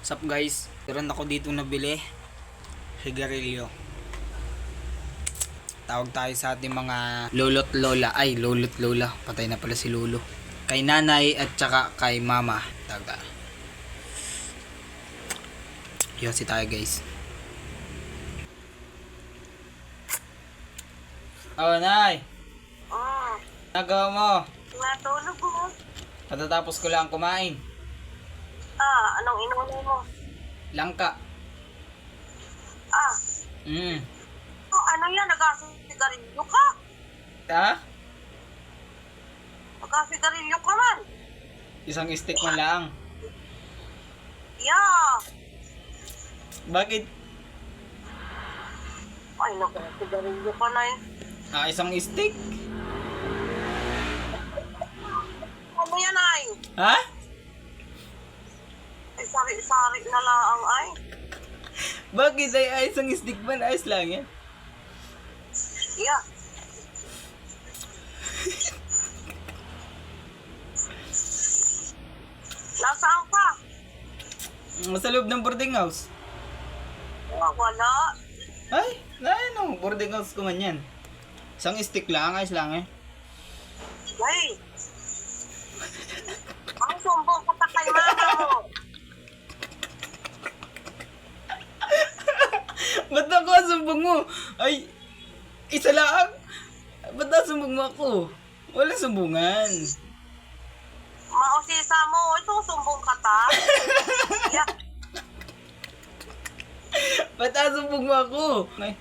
Sup guys, meron ako dito nabili sigarilyo. Tawag tayo sa ating mga lolo't lola. Ay, lolo't lola. Patay na pala si lolo. Kay nanay at saka kay mama. Tawag tayo. Yosi tayo guys. Oh, nay. Nagawa mo. Natulog mo. Patatapos ko lang kumain. Anong inumin mo? Langka. Ano yan? Nagasigarilyo ka? Ha? Nagasigarilyo ka man? Isang stick man lang. Yeah. Bakit? Ay, nagasigarilyo ka na yun. Isang stick? Ano yan ay? Ha? Ay, sari-sari na lang ay. Bakit ay isang stick man? Ayos lang yan. Yeah. Nasaan ka? Sa loob ng boarding house. Wala. Ay, ano, boarding house ko man yan. Isang stick lang, ayos lang eh. Ay. Ang sumbong ka pa kay mama mo. Ba't ako sumbong mo? Ay, isa lang. Ba't sumbong mo ako? Walang sumbungan. Mausisa mo. Ito, sumbong ka ta. Yeah. Ba't sumbong mo ako? Ay,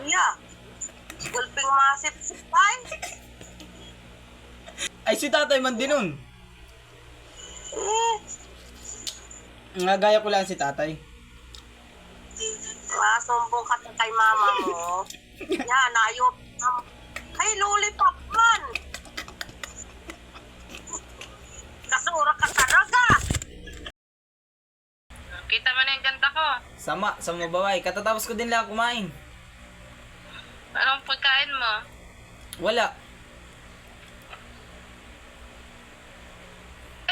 Yeah. Gulping masip-sip ay. ay si tatay man din nun. Nagaya ko lang si tatay. Sumbong ka ta kay mama mo. Yan, ayop. Ay, lollipop man. Kasura ka talaga. Kita mo na yung ganda ko. Sa mabaway. Katatapos ko din lang kumain. Anong pagkain mo? Wala.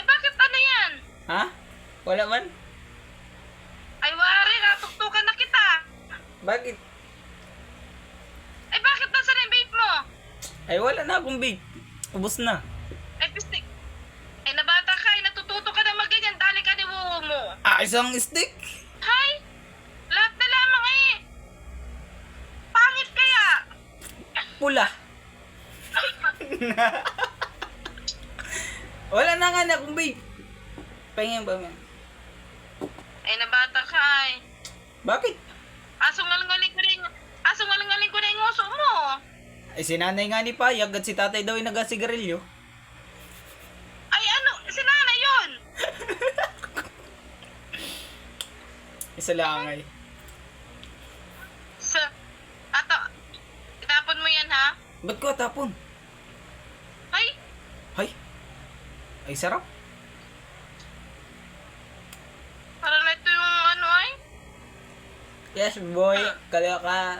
Eh, bakit ano yan? Ha? Wala man? Ay, wari, natuktukan na kita. Bakit? Ay, bakit nasa na yung vape mo? Ay wala na akong vape. Ubus na. Ay, pistik. Ay, nabata ka, ay, natututo ka na magganyan, dali ka ni wuwo mo. Isang stick. Hay! Lahat na lamang eh. Pangit kaya. Pula. Wala na nga na akong vape. Pahingin ba man? Ay, nabata ka ay. Bakit? Asong-ngaling ko na yung nguso mo. Ay si nanay nga ni Payag at si tatay daw yung nagasigarilyo. Ay, ano? Si nanay yun. Isa lang ay. Itapon mo yan, ha? Ba't ko tapon? Ay, Hay? Ay sarap. parang na ito yung ano ay. Yes boy. Kaya ka.